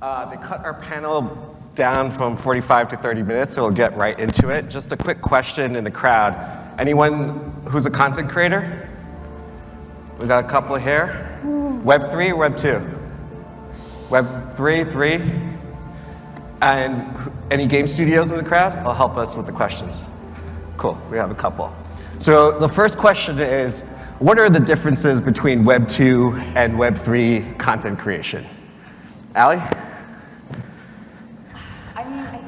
They cut our panel down from 45 to 30 minutes, so we'll get right into it. Just a quick question in the crowd. Anyone who's a content creator? We got a couple here. Web3 or Web2? Web3, 3. And any game studios in the crowd? I'll help us with the questions. Cool, we have a couple. So the first question is, what are the differences between Web2 and Web3 content creation? Allie? I mean, I think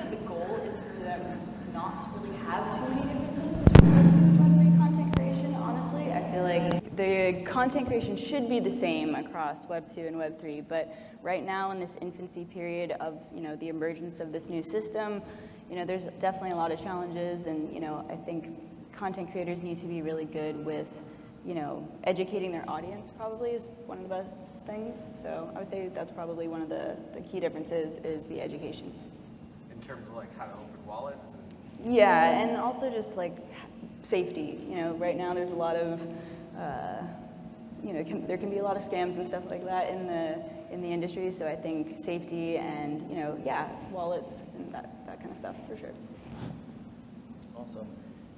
the goal is for them not to really have too many differences between Web2 and Web3 content creation, honestly. I feel like the content creation should be the same across Web2 and Web3, but right now in this infancy period of, the emergence of this new system, there's definitely a lot of challenges, and, I think content creators need to be really good with, educating their audience probably is one of the best things. So I would say that's probably one of the key differences is the education. In terms of like how to open wallets? Yeah, and also just like safety. Right now there's a lot of, there can be a lot of scams and stuff like that in the industry. So I think safety and, wallets and that kind of stuff for sure. Awesome.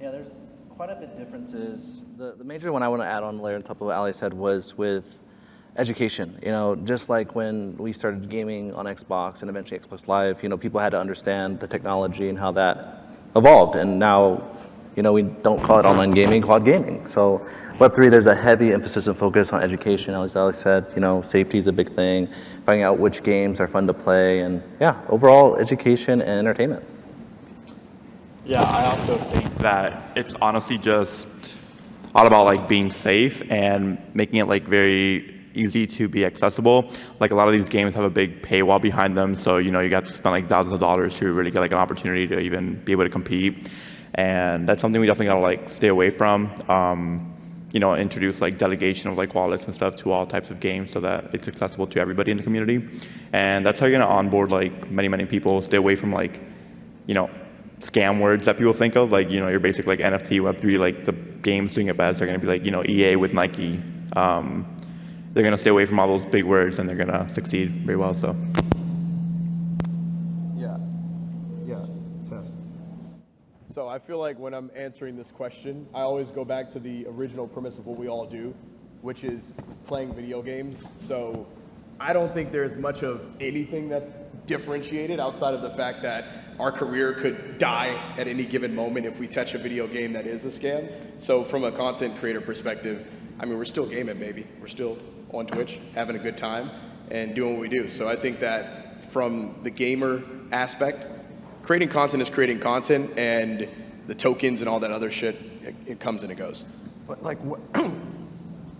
Yeah, there's quite a bit differences. The major one I want to add on layer on top of what Ali said was with education. Just like when we started gaming on Xbox and eventually Xbox Live, people had to understand the technology and how that evolved. And now, we don't call it online gaming, we call it gaming. So Web3, there's a heavy emphasis and focus on education. As Ali said, safety is a big thing, finding out which games are fun to play, and overall education and entertainment. Yeah, I also think that it's honestly just all about like being safe and making it like very easy to be accessible. Like a lot of these games have a big paywall behind them, so you got to spend like thousands of dollars to really get like an opportunity to even be able to compete. And that's something we definitely gotta like stay away from. Introduce like delegation of like wallets and stuff to all types of games so that it's accessible to everybody in the community. And that's how you're gonna onboard like many people. Stay away from like, scam words that people think of, like, your basic like NFT, Web3, like the games doing it best are going to be like, EA with Nike. They're going to stay away from all those big words and they're going to succeed very well, so. Yeah, test. So I feel like when I'm answering this question, I always go back to the original premise of what we all do, which is playing video games. So I don't think there's much of anything that's differentiated outside of the fact that our career could die at any given moment if we touch a video game that is a scam. So from a content creator perspective, I mean, we're still gaming, baby. We're still on Twitch, having a good time and doing what we do. So I think that from the gamer aspect, creating content is creating content, and the tokens and all that other shit, it comes and it goes. But like,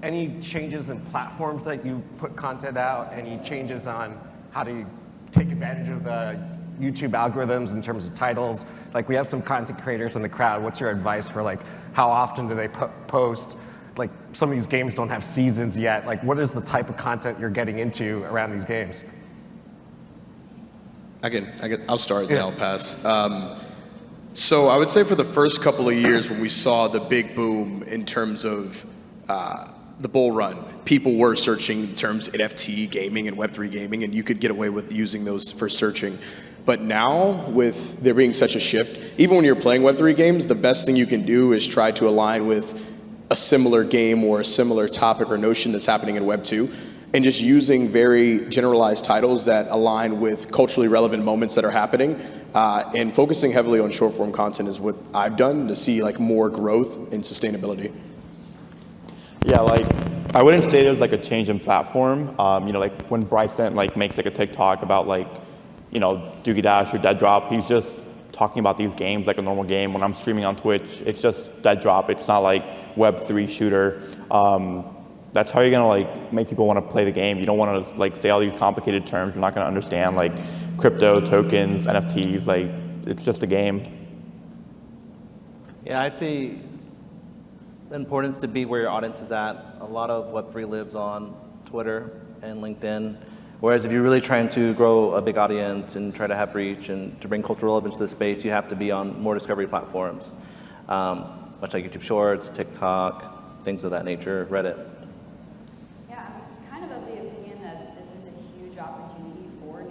any changes in platforms that you put content out? Any changes on how to take advantage of the YouTube algorithms in terms of titles? Like, we have some content creators in the crowd. What's your advice for like, how often do they post? Like, some of these games don't have seasons yet. Like, what is the type of content you're getting into around these games? I'll start, then I'll pass. So I would say for the first couple of years when we saw the big boom in terms of the bull run, people were searching in terms of NFT gaming and Web3 gaming, and you could get away with using those for searching. But now, with there being such a shift, even when you're playing Web3 games, the best thing you can do is try to align with a similar game or a similar topic or notion that's happening in Web2, and just using very generalized titles that align with culturally relevant moments that are happening, and focusing heavily on short form content is what I've done to see like more growth and sustainability. Yeah, like, I wouldn't say there's like a change in platform. Like when Bryce like makes like a TikTok about like, Doogie Dash or Dead Drop, he's just talking about these games like a normal game. When I'm streaming on Twitch, it's just Dead Drop. It's not like Web3 shooter. That's how you're gonna like make people want to play the game. You don't want to like say all these complicated terms. You're not gonna understand like crypto, tokens, NFTs. Like, it's just a game. Yeah, I see the importance to be where your audience is at. A lot of Web3 lives on Twitter and LinkedIn. Whereas if you're really trying to grow a big audience and try to have reach and to bring cultural relevance to the space, you have to be on more discovery platforms, much like YouTube Shorts, TikTok, things of that nature, Reddit. Yeah, I'm kind of the opinion that this is a huge opportunity for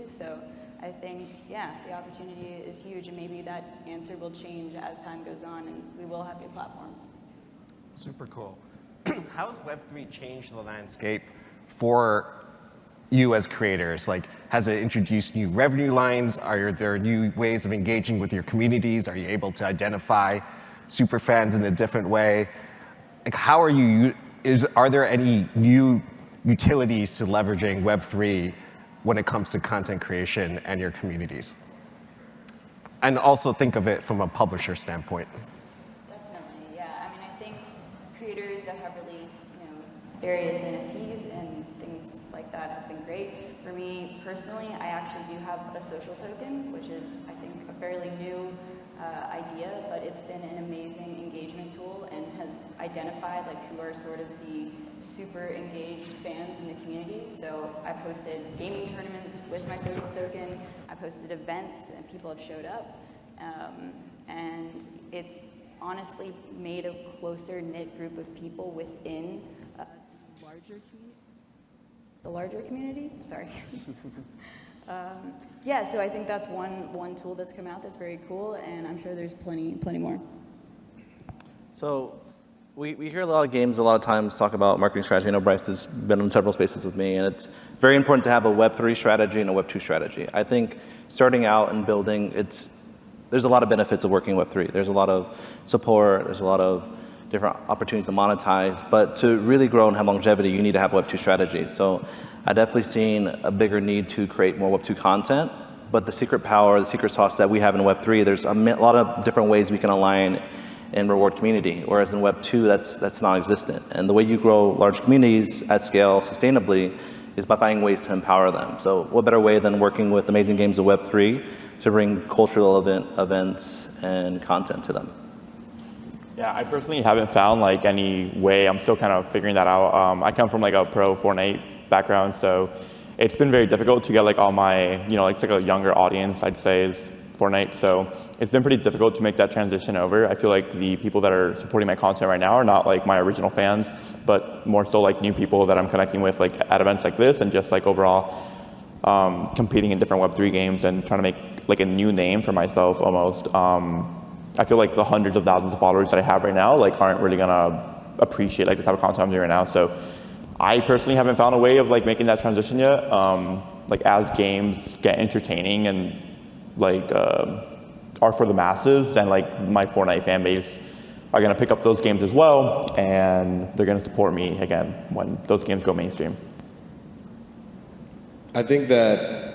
communities. So I think, yeah, the opportunity is huge, and maybe that answer will change as time goes on, and we will have new platforms. Super cool. How has Web3 changed the landscape for you as creators? Like, has it introduced new revenue lines? Are there new ways of engaging with your communities? Are you able to identify super fans in a different way? Like, how are you, are there any new utilities to leveraging Web3 when it comes to content creation and your communities? And also think of it from a publisher standpoint. Definitely, yeah. I mean, I think creators that have released, various NFTs and things like that have been great. For me personally, I actually do have a social token, which is, I think, a fairly new idea, but it's been an amazing engagement tool and has identified who are sort of the super engaged fans in the community. So I've hosted gaming tournaments with my social token. I've hosted events and people have showed up. And it's honestly made a closer knit group of people within the larger community. Sorry. Yeah, so I think that's one tool that's come out that's very cool, and I'm sure there's plenty more. So we hear a lot of games a lot of times talk about marketing strategy. I know Bryce has been in several spaces with me, and it's very important to have a Web3 strategy and a Web2 strategy. I think starting out and building, there's a lot of benefits of working Web3. There's a lot of support, there's a lot of different opportunities to monetize, but to really grow and have longevity, you need to have a Web2 strategy. So I definitely seen a bigger need to create more Web2 content, but the secret power, the secret sauce that we have in Web3, there's a lot of different ways we can align and reward community, whereas in Web2, that's non-existent. And the way you grow large communities at scale sustainably is by finding ways to empower them. So what better way than working with amazing games of Web3 to bring cultural events and content to them? Yeah, I personally haven't found any way. I'm still kind of figuring that out. I come from a pro Fortnite background, so it's been very difficult to get all my, it's a younger audience, I'd say, is Fortnite. So it's been pretty difficult to make that transition over. I feel like the people that are supporting my content right now are not my original fans, but more so new people that I'm connecting with at events like this, and just overall competing in different Web3 games and trying to make a new name for myself almost. I feel like the hundreds of thousands of followers that I have right now aren't really gonna appreciate the type of content I'm doing right now. So I personally haven't found a way of making that transition yet. As games get entertaining and are for the masses, then my Fortnite fan base are gonna pick up those games as well, and they're gonna support me again when those games go mainstream. I think that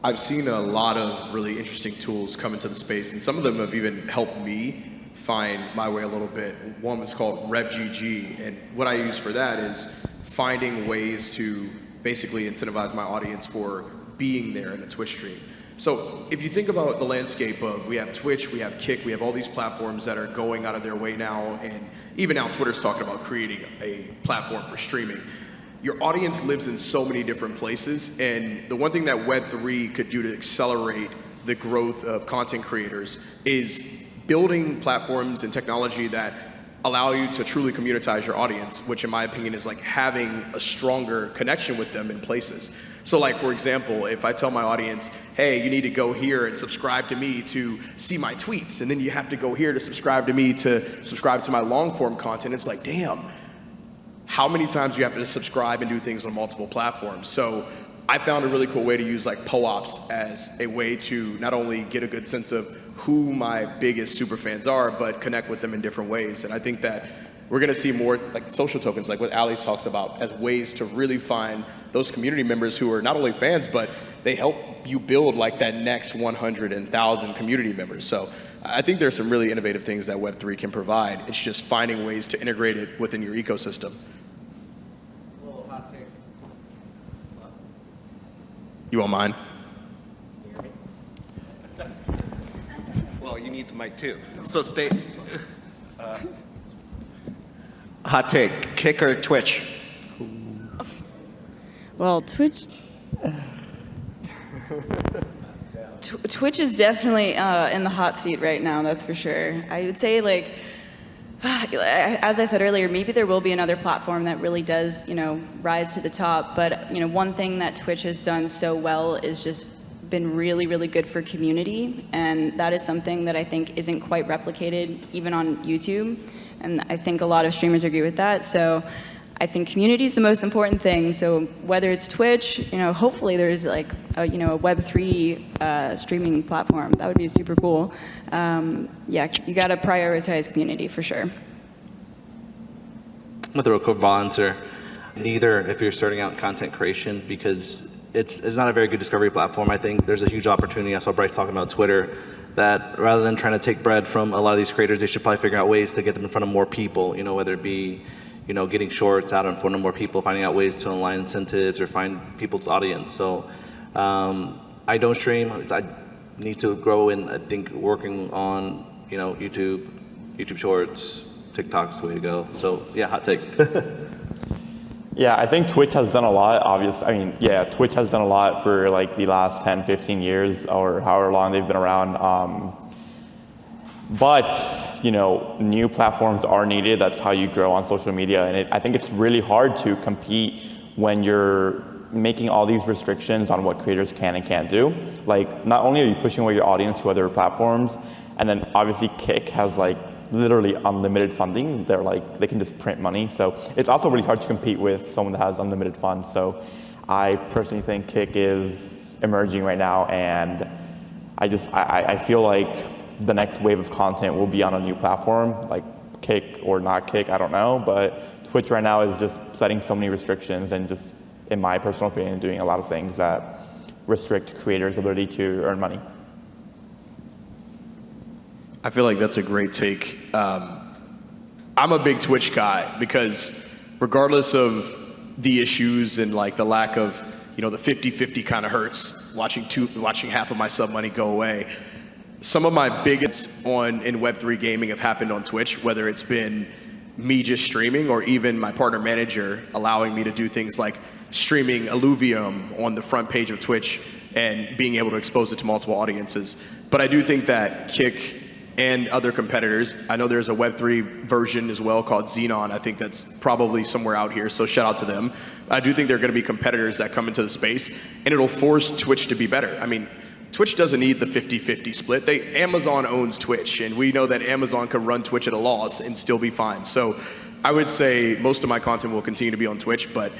I've seen a lot of really interesting tools come into the space, and some of them have even helped me find my way a little bit. One was called RevGG, and what I use for that is finding ways to basically incentivize my audience for being there in a Twitch stream. So if you think about the landscape of, we have Twitch, we have Kick, we have all these platforms that are going out of their way now, and even now Twitter's talking about creating a platform for streaming. Your audience lives in so many different places, and the one thing that Web3 could do to accelerate the growth of content creators is building platforms and technology that allow you to truly communitize your audience, which in my opinion is having a stronger connection with them in places. So for example, if I tell my audience, hey, you need to go here and subscribe to me to see my tweets, and then you have to go here to subscribe to me to subscribe to my long form content, it's damn, how many times do you have to subscribe and do things on multiple platforms? So I found a really cool way to use POAPs as a way to not only get a good sense of who my biggest super fans are, but connect with them in different ways. And I think that we're gonna see more social tokens, what Alex talks about, as ways to really find those community members who are not only fans, but they help you build that next 100 and 1,000 community members. So I think there's some really innovative things that Web3 can provide. It's just finding ways to integrate it within your ecosystem. A little hot take. You want mine? Well, you need the mic too. So stay. Hot take, Kick or Twitch? Well, Twitch is definitely in the hot seat right now, that's for sure. I would say As I said earlier, maybe there will be another platform that really does, rise to the top. But, one thing that Twitch has done so well is just been really, really good for community. And that is something that I think isn't quite replicated even on YouTube. And I think a lot of streamers agree with that. So I think community is the most important thing. So whether it's Twitch, hopefully there's like a Web3 streaming platform. That would be super cool. Yeah, you got to prioritize community for sure. With a real quick answer, neither if you're starting out in content creation, because it's not a very good discovery platform. I think there's a huge opportunity. I saw Bryce talking about Twitter, that rather than trying to take bread from a lot of these creators, they should probably figure out ways to get them in front of more people, whether it be getting shorts out in front of more people, finding out ways to align incentives or find people's audience. So I don't stream. I need to grow in, I think, working on, YouTube Shorts, TikTok's the way to go. So yeah, hot take. Yeah, I think Twitch has done a lot, obviously. Twitch has done a lot for like the last 10, 15 years or however long they've been around. But new platforms are needed. That's how you grow on social media. And I think it's really hard to compete when you're making all these restrictions on what creators can and can't do. Like, not only are you pushing away your audience to other platforms, and then obviously Kick has like literally unlimited funding. They can just print money. So it's also really hard to compete with someone that has unlimited funds. So I personally think Kick is emerging right now, and I feel like the next wave of content will be on a new platform, like Kick or not Kick, I don't know. But Twitch right now is just setting so many restrictions and just, in my personal opinion, doing a lot of things that restrict creators' ability to earn money. I feel like that's a great take. I'm a big Twitch guy because regardless of the issues and like the lack of, the 50-50 kind of hurts, watching half of my sub money go away. Some of my biggest in Web3 gaming have happened on Twitch, whether it's been me just streaming or even my partner manager allowing me to do things like streaming Illuvium on the front page of Twitch and being able to expose it to multiple audiences. But I do think that Kick and other competitors, I know there's a Web3 version as well called Xenon. I think that's probably somewhere out here, so shout out to them. I do think there are going to be competitors that come into the space, and it'll force Twitch to be better. I mean, Twitch doesn't need the 50-50 split. Amazon owns Twitch, and we know that Amazon can run Twitch at a loss and still be fine. So I would say most of my content will continue to be on Twitch, but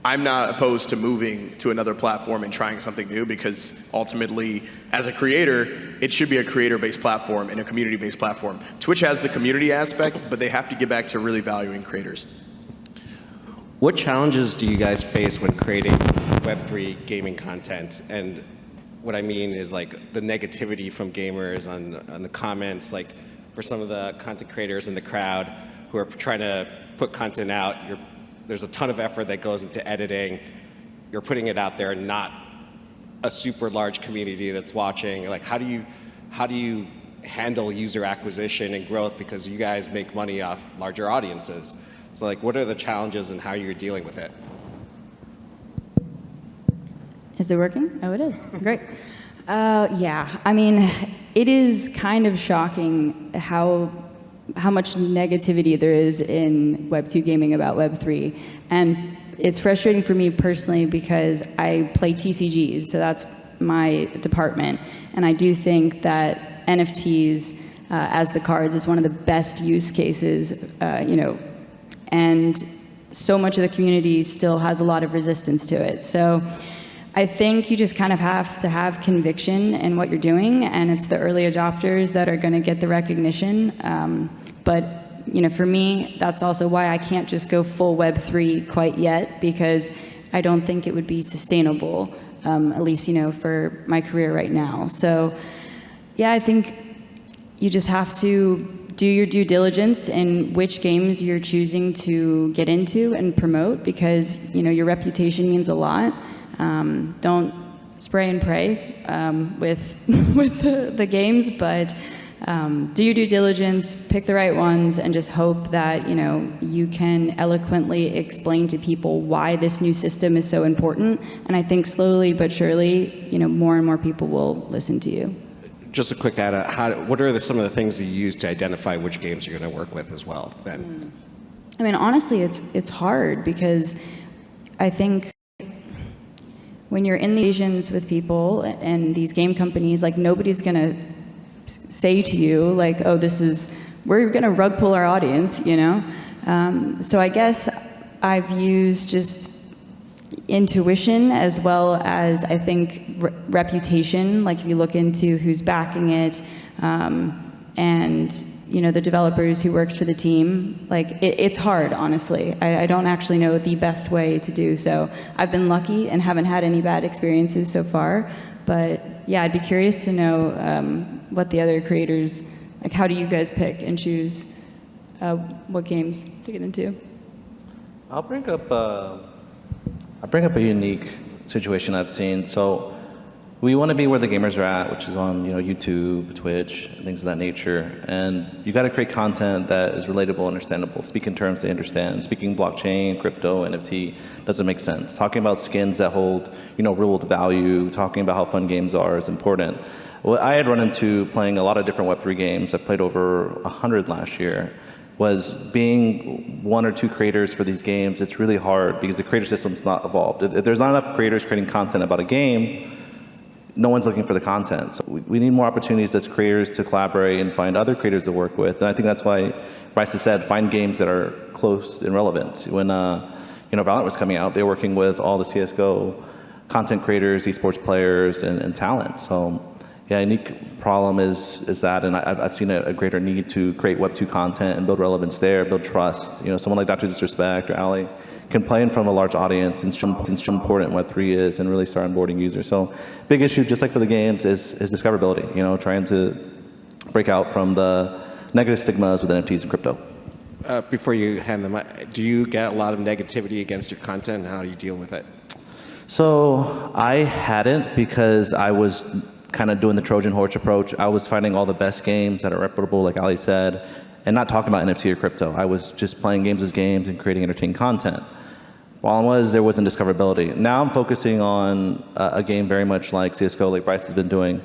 I'm not opposed to moving to another platform and trying something new, because ultimately, as a creator, it should be a creator-based platform and a community-based platform. Twitch has the community aspect, but they have to get back to really valuing creators. What challenges do you guys face when creating Web3 gaming content? And what I mean is like the negativity from gamers on the comments, like for some of the content creators in the crowd who are trying to put content out, there's a ton of effort that goes into editing. You're putting it out there, not a super large community that's watching. Like, how do you handle user acquisition and growth, because you guys make money off larger audiences? So like, what are the challenges and how you're dealing with it? Is it working? Oh, it is. Great. Yeah, I mean, it is kind of shocking how much negativity there is in Web2 gaming about Web3. And it's frustrating for me personally because I play TCGs, so that's my department. And I do think that NFTs as the cards is one of the best use cases, and so much of the community still has a lot of resistance to it. So I think you just kind of have to have conviction in what you're doing, and it's the early adopters that are going to get the recognition. But for me, that's also why I can't just go full Web3 quite yet, because I don't think it would be sustainable, at least for my career right now. So yeah, I think you just have to do your due diligence in which games you're choosing to get into and promote, because your reputation means a lot. Don't spray and pray with the games, but do your due diligence, pick the right ones, and just hope that you can eloquently explain to people why this new system is so important. And I think slowly but surely, more and more people will listen to you. just a quick add, what are some of the things that you use to identify which games you're going to work with as well? Then? I mean, honestly, it's hard because I think when you're in these engagements with people and these game companies, like nobody's going to say to you like, oh, we're going to rug pull our audience, you know? So I guess I've used just intuition as well as I think reputation. Like if you look into who's backing it, and you know the developers who works for the team, like it's hard, honestly. I don't actually know the best way to do so. I've been lucky and haven't had any bad experiences so far, but yeah, I'd be curious to know what the other creators, like how do you guys pick and choose what games to get into? I'll bring up a unique situation I've seen. So we want to be where the gamers are at, which is on YouTube, Twitch, things of that nature. And you got to create content that is relatable, understandable. Speak in terms they understand. Speaking blockchain, crypto, NFT doesn't make sense. Talking about skins that hold real world value. Talking about how fun games are is important. What I had run into playing a lot of different Web3 games. I played over 100 last year. Was being one or two creators for these games, it's really hard because the creator system's not evolved. If there's not enough creators creating content about a game, no one's looking for the content. So we need more opportunities as creators to collaborate and find other creators to work with. And I think that's why Bryce has said, find games that are close and relevant. When Valorant was coming out, they were working with all the CSGO content creators, esports players, and talent. So yeah, a unique problem is that, and I've seen a greater need to create Web2 content and build relevance there, build trust. Someone like Dr. Disrespect or Ali can play in front of a large audience and show how important Web3 is and really start onboarding users. So big issue, just like for the games, is discoverability, trying to break out from the negative stigmas with NFTs and crypto. Before you hand them, do you get a lot of negativity against your content, and how do you deal with it? So I hadn't, because I was kind of doing the Trojan horse approach. I was finding all the best games that are reputable, like Ali said, and not talking about NFT or crypto. I was just playing games as games and creating entertaining content. Problem there wasn't discoverability. Now I'm focusing on a game very much like CSGO, like Bryce has been doing.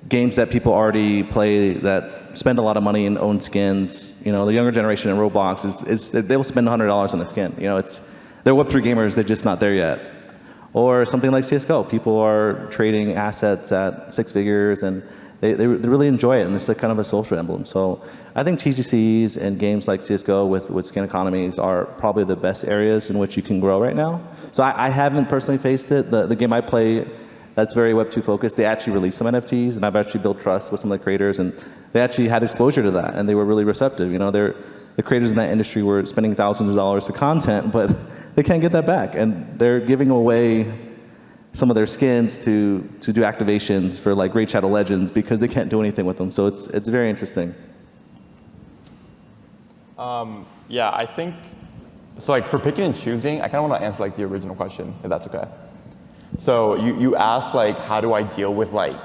Games that people already play, that spend a lot of money and own skins. The younger generation in Roblox they will spend $100 on a skin. They're Web3 gamers, they're just not there yet. Or something like CSGO. People are trading assets at 6 figures, and they really enjoy it, and it's kind of a social emblem. So I think TGCs and games like CSGO with skin economies are probably the best areas in which you can grow right now. So I haven't personally faced it. The game I play that's very Web2 focused, they actually released some NFTs, and I've actually built trust with some of the creators, and they actually had exposure to that, and they were really receptive. The creators in that industry were spending thousands of dollars for content, but they can't get that back, and they're giving away some of their skins to do activations for like Raid Shadow Legends because they can't do anything with them. So it's very interesting. Yeah, I think so. Like for picking and choosing, I kind of want to answer like the original question, if that's okay. So you asked like, how do I deal with like,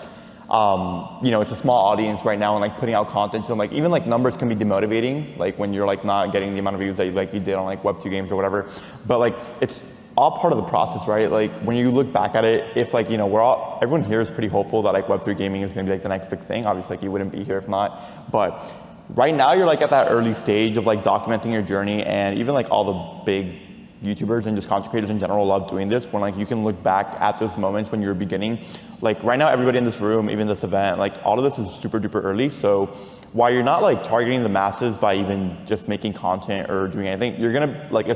it's a small audience right now and like putting out content. So like even like numbers can be demotivating, like when you're like not getting the amount of views that you did on like Web2 games or whatever. But like it's all part of the process, right? Like when you look back at it, if like, everyone here is pretty hopeful that like Web3 gaming is gonna be like the next big thing. Obviously like you wouldn't be here if not. But right now you're like at that early stage of like documenting your journey, and even like all the big YouTubers and just content creators in general love doing this, when like you can look back at those moments when you're beginning. Like right now, everybody in this room, even this event, like all of this is super duper early. So while you're not like targeting the masses by even just making content or doing anything, you're gonna like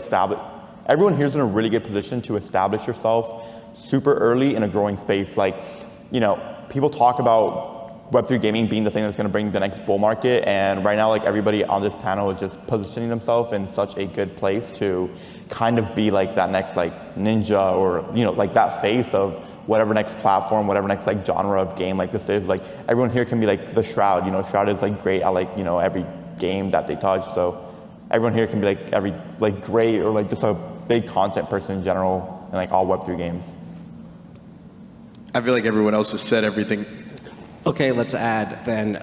everyone here is in a really good position to establish yourself super early in a growing space. Like, people talk about Web3 gaming being the thing that's going to bring the next bull market, and right now, like everybody on this panel is just positioning themselves in such a good place to kind of be like that next like ninja, or like that face of whatever next platform, whatever next like genre of game like this is. Like everyone here can be like the Shroud. Shroud is like great at like every game that they touch. So everyone here can be like every like great, or like just a big content person in general in like all Web3 games. I feel like everyone else has said everything. Okay, let's add then.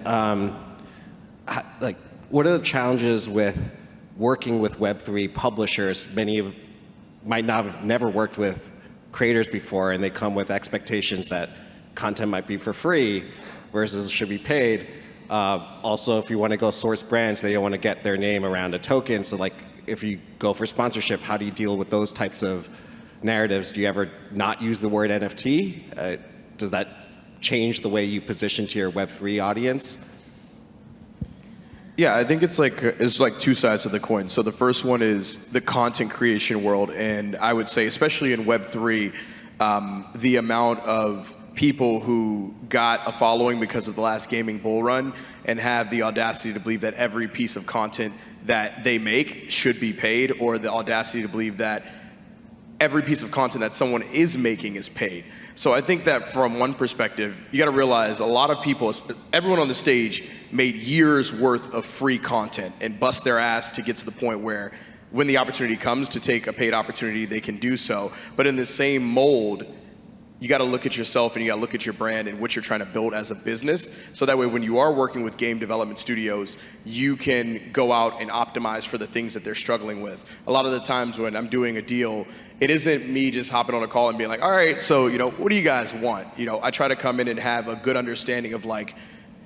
What are the challenges with working with Web3 publishers? Many might not have never worked with creators before, and they come with expectations that content might be for free. versus should be paid. Also, if you want to go source brands, they don't want to get their name around a token. So like, if you go for sponsorship, how do you deal with those types of narratives? Do you ever not use the word NFT? Does that change the way you position to your Web3 audience? Yeah, I think it's like two sides of the coin. So the first one is the content creation world, and I would say, especially in Web3, the amount of people who got a following because of the last gaming bull run and have the audacity to believe that every piece of content that they make should be paid, or the audacity to believe that every piece of content that someone is making is paid. So I think that from one perspective, you gotta realize a lot of people, everyone on the stage made years worth of free content and bust their ass to get to the point where when the opportunity comes to take a paid opportunity, they can do so. But in the same mold, you got to look at yourself and you got to look at your brand and what you're trying to build as a business. So that way, when you are working with game development studios, you can go out and optimize for the things that they're struggling with. A lot of the times when I'm doing a deal, it isn't me just hopping on a call and being like, all right, so, what do you guys want? I try to come in and have a good understanding of like,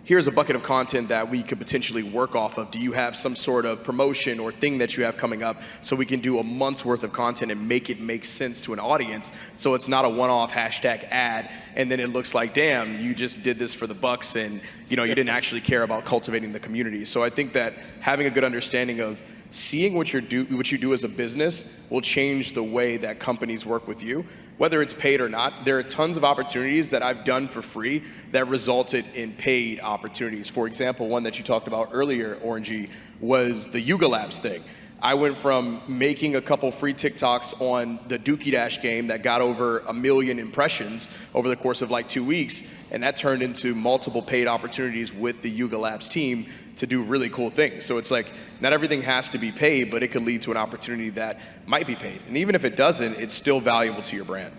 here's a bucket of content that we could potentially work off of. Do you have some sort of promotion or thing that you have coming up so we can do a month's worth of content and make it make sense to an audience, so it's not a one-off hashtag ad and then it looks like, damn, you just did this for the bucks and you didn't actually care about cultivating the community. So I think that having a good understanding of seeing what you do as a business will change the way that companies work with you. Whether it's paid or not, there are tons of opportunities that I've done for free that resulted in paid opportunities. For example, one that you talked about earlier, Orangey, was the Yuga Labs thing. I went from making a couple free TikToks on the Dookie Dash game that got over 1 million impressions over the course of like 2 weeks, and that turned into multiple paid opportunities with the Yuga Labs team to do really cool things. So it's like, not everything has to be paid, but it could lead to an opportunity that might be paid. And even if it doesn't, it's still valuable to your brand.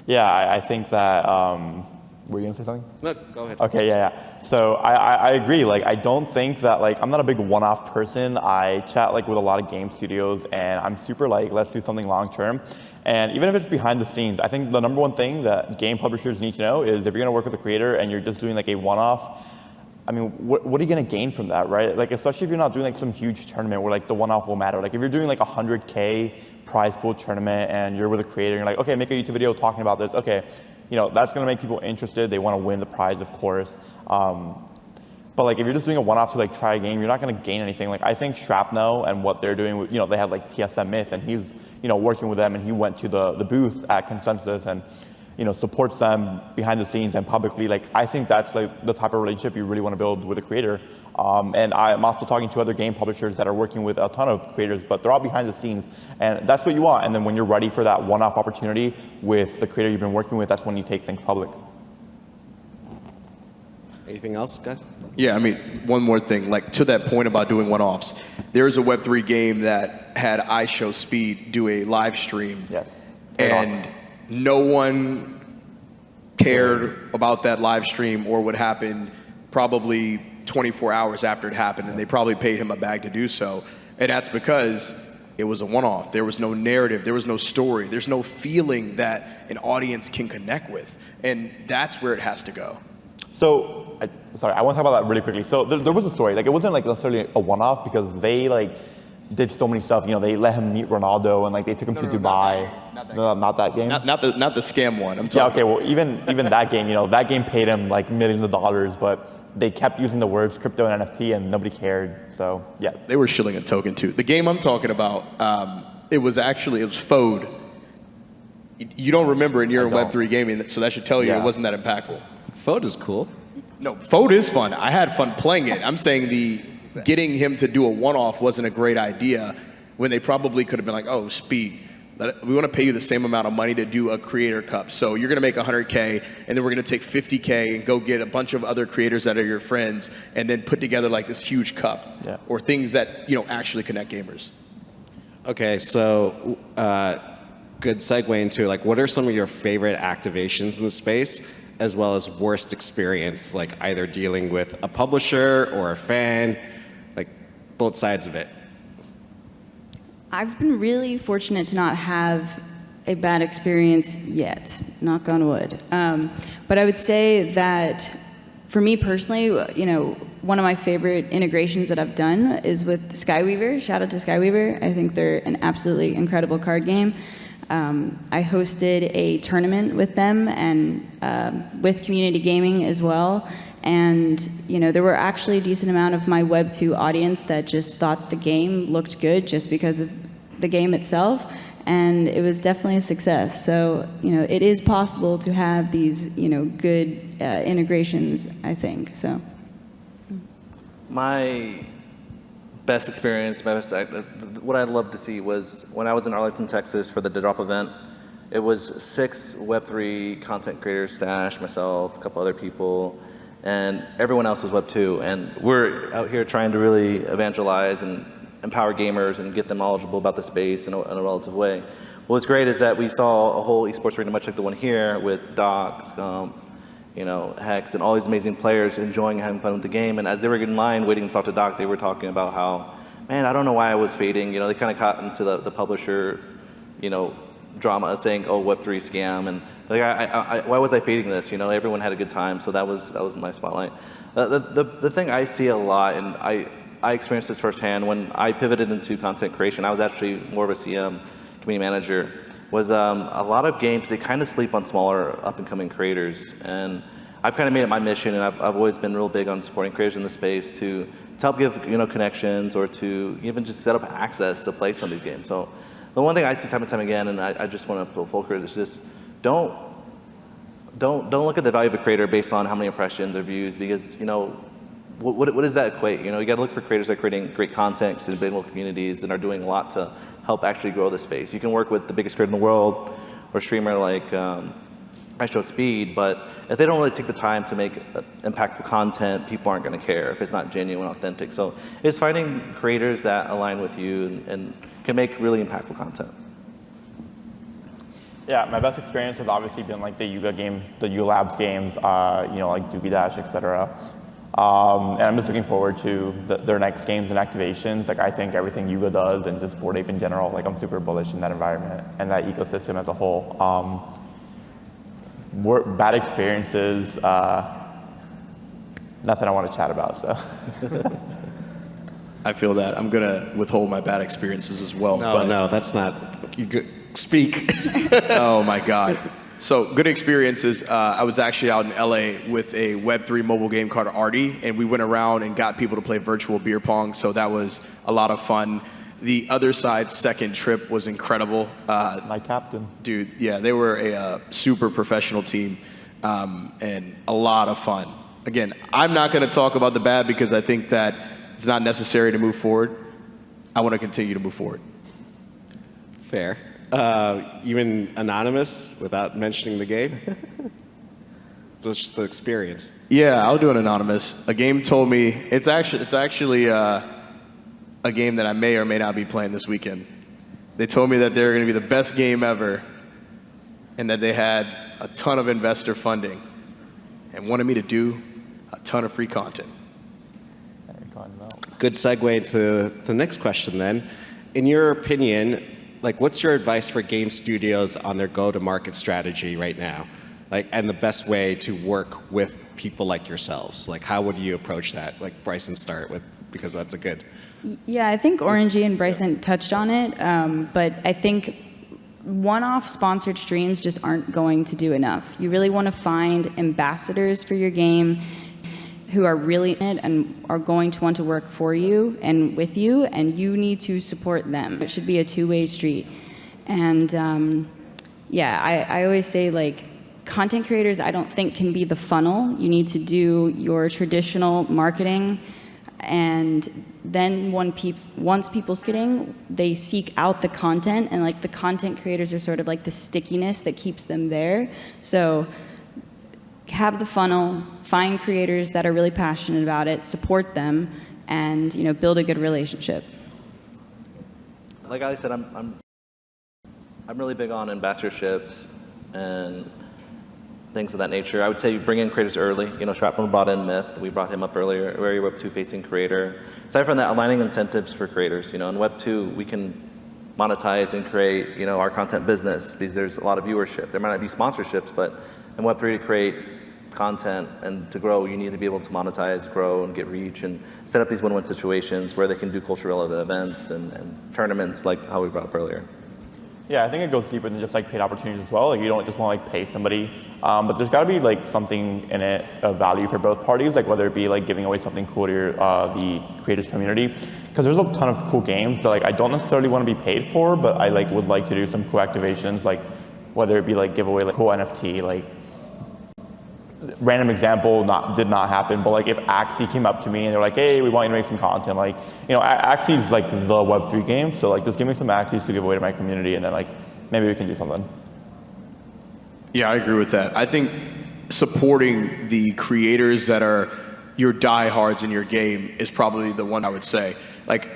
Yeah, I think that, were you gonna say something? No, go ahead. Okay, yeah. So I agree, I don't think that, I'm not a big one-off person. I chat with a lot of game studios and I'm super let's do something long-term. And even if it's behind the scenes, I think the number one thing that game publishers need to know is if you're gonna work with a creator and you're just doing a one-off, I mean, what are you going to gain from that, right? Especially if you're not doing some huge tournament where the one-off will matter. If you're doing a 100K prize pool tournament and you're with a creator and you're okay, make a YouTube video talking about this. Okay, that's going to make people interested. They want to win the prize, of course. But if you're just doing a one-off to try a game, you're not going to gain anything. I think Shrapnel and what they're doing, they had TSM Myth and he's, working with them and he went to the booth at Consensus and supports them behind the scenes and publicly. I think that's the type of relationship you really want to build with a creator. And I'm also talking to other game publishers that are working with a ton of creators, but they're all behind the scenes. And that's what you want. And then when you're ready for that one-off opportunity with the creator you've been working with, that's when you take things public. Anything else, guys? Yeah, I mean, one more thing, to that point about doing one-offs, there is a Web3 game that had iShowSpeed do a live stream. Yes. And no one cared about that live stream or what happened probably 24 hours after it happened, and they probably paid him a bag to do so. And that's because it was a one-off. There was no narrative, there was no story, there's no feeling that an audience can connect with. And that's where it has to go. So, sorry, I want to talk about that really quickly. So there was a story. It wasn't necessarily a one-off because they did so many stuff. They let him meet Ronaldo and they took him to Dubai. Not that game. Not the scam one. I'm talking. Yeah. Okay. Well, even that game. That game paid him millions of dollars, but they kept using the words crypto and NFT, and nobody cared. So yeah. They were shilling a token too. The game I'm talking about, it was FODE. You don't remember, and you're in Web3 gaming, so that should tell you it wasn't that impactful. FODE is cool. No, FODE is fun. I had fun playing it. I'm saying getting him to do a one-off wasn't a great idea when they probably could have been oh, Speed, we want to pay you the same amount of money to do a creator cup. So you're going to make 100K, and then we're going to take 50K and go get a bunch of other creators that are your friends and then put together this huge cup or things that, actually connect gamers. Okay, so good segue into what are some of your favorite activations in the space, as well as worst experience, either dealing with a publisher or a fan, both sides of it? I've been really fortunate to not have a bad experience yet, knock on wood. But I would say that for me personally, one of my favorite integrations that I've done is with Skyweaver. Shout out to Skyweaver. I think they're an absolutely incredible card game. I hosted a tournament with them and with community gaming as well. And there were actually a decent amount of my Web2 audience that just thought the game looked good just because of the game itself. And it was definitely a success. So, it is possible to have these, good integrations, I think, so. My best experience, what I'd love to see was when I was in Arlington, Texas for the Drop event, it was 6 Web3 content creators, Stash, myself, a couple other people, and everyone else was Web2. And we're out here trying to really evangelize and empower gamers and get them knowledgeable about the space in a relative way. What was great is that we saw a whole esports arena, much like the one here, with Doc, Scump, Hex, and all these amazing players enjoying and having fun with the game. And as they were in line waiting to talk to Doc, they were talking about how, man, I don't know why I was fading. They kind of caught into the publisher, drama saying, oh, Web3 scam, and like, why was I fading this? Everyone had a good time, so that was my spotlight. The thing I see a lot, and I experienced this firsthand when I pivoted into content creation. I was actually more of a CM, community manager, was a lot of games, they kind of sleep on smaller up-and-coming creators. And I've kind of made it my mission, and I've always been real big on supporting creators in the space to help give connections or to even just set up access to play some of these games. So the one thing I see time and time again, and I just want to put full credit, is just don't look at the value of a creator based on how many impressions or views, because what does that equate? You got to look for creators that are creating great content, sustainable communities, and are doing a lot to help actually grow the space. You can work with the biggest creator in the world or streamer like I Show Speed, but if they don't really take the time to make impactful content, people aren't going to care if it's not genuine, authentic. So it's finding creators that align with you and can make really impactful content. Yeah, my best experience has obviously been like the Yuga game, the Yuga Labs games, like Doogie Dash, etc. And I'm just looking forward to their next games and activations. Like I think everything Yuga does and just Bored Ape in general, like I'm super bullish in that environment and that ecosystem as a whole. Bad experiences, nothing I want to chat about, so. I feel that. I'm going to withhold my bad experiences as well. No, that's not. Speak. Oh my God. So good experiences. I was actually out in LA with a Web3 mobile game called Arty, and we went around and got people to play virtual beer pong. So that was a lot of fun. The other side's second trip was incredible. My captain. Dude, yeah, they were a super professional team and a lot of fun. Again, I'm not going to talk about the bad because I think that it's not necessary to move forward. I want to continue to move forward. Fair. Even anonymous without mentioning the game? So it's just the experience. Yeah, I'll do an anonymous. A game told me, it's actually a game that I may or may not be playing this weekend. They told me that they're going to be the best game ever and that they had a ton of investor funding and wanted me to do a ton of free content. Good segue to the next question then. In your opinion, what's your advice for game studios on their go-to-market strategy right now? And the best way to work with people like yourselves? How would you approach that? Bryson start with, because that's a good. Yeah, I think Orangey and Bryson touched on it, but I think one-off sponsored streams just aren't going to do enough. You really want to find ambassadors for your game who are really in it and are going to want to work for you and with you, and you need to support them. It should be a two-way street. And I always say content creators I don't think can be the funnel. You need to do your traditional marketing, and then once people getting, they seek out the content, and the content creators are sort of the stickiness that keeps them there. So have the funnel, find creators that are really passionate about it, support them, and build a good relationship. Like I said, I'm really big on ambassadorships and things of that nature. I would say you bring in creators early. Shrapnel brought in Myth. We brought him up earlier, very Web2 facing creator. Aside from that, aligning incentives for creators. In Web2, we can monetize and create, our content business because there's a lot of viewership. There might not be sponsorships, but in Web3 to create, content, and to grow, you need to be able to monetize, grow, and get reach, and set up these win-win situations where they can do culture relevant events and tournaments like how we brought up earlier. Yeah, I think it goes deeper than just like paid opportunities as well. Like you don't just want to like pay somebody, but there's got to be like something in it of value for both parties. Like whether it be like giving away something cool to your, the creators community, because there's a ton of cool games that like I don't necessarily want to be paid for, but I like would like to do some cool activations. Like whether it be like give away like cool NFT, like random example did not happen, but like if Axie came up to me and they're like, hey, we want you to make some content, like, you know, Axie's like the Web3 game, so like just give me some Axies to give away to my community, and then like maybe we can do something. Yeah, I agree with that. I think supporting the creators that are your diehards in your game is probably the one I would say. Like,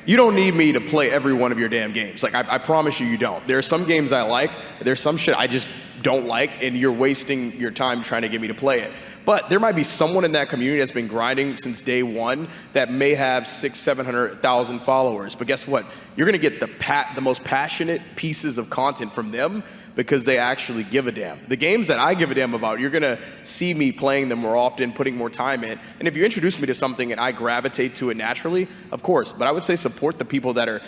you don't need me to play every one of your damn games. Like, I promise you, you don't. There are some games I like, there's some shit I just don't like, and you're wasting your time trying to get me to play it. But there might be someone in that community that's been grinding since day one that may have 600,000-700,000 followers. But guess what? You're gonna get the most passionate pieces of content from them because they actually give a damn. The games that I give a damn about, you're gonna see me playing them more often, putting more time in. And if you introduce me to something and I gravitate to it naturally, of course. But I would say support the people that are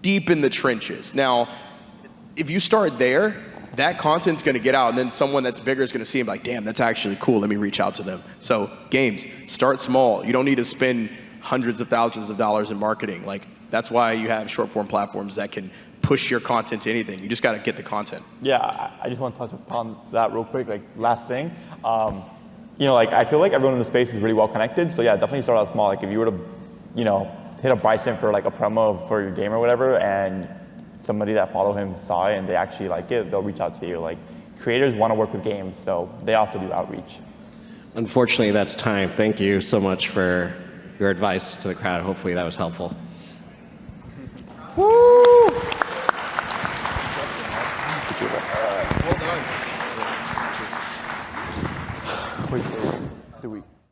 deep in the trenches. Now, if you start there, that content's gonna get out, and then someone that's bigger is gonna see him like, damn, that's actually cool, let me reach out to them. So games, start small. You don't need to spend hundreds of thousands of dollars in marketing. Like, that's why you have short form platforms that can push your content to anything. You just gotta get the content. Yeah, I just want to touch upon that real quick, like last thing. You know, like I feel like everyone in the space is really well connected, so yeah, definitely start out small. Like if you were to, you know, hit up Bryce for like a promo for your game or whatever, and somebody that follow him saw it and they actually like it, they'll reach out to you. Like creators want to work with games, so they also do outreach. Unfortunately, that's time. Thank you so much for your advice to the crowd. Hopefully that was helpful. Woo! Wait for the week.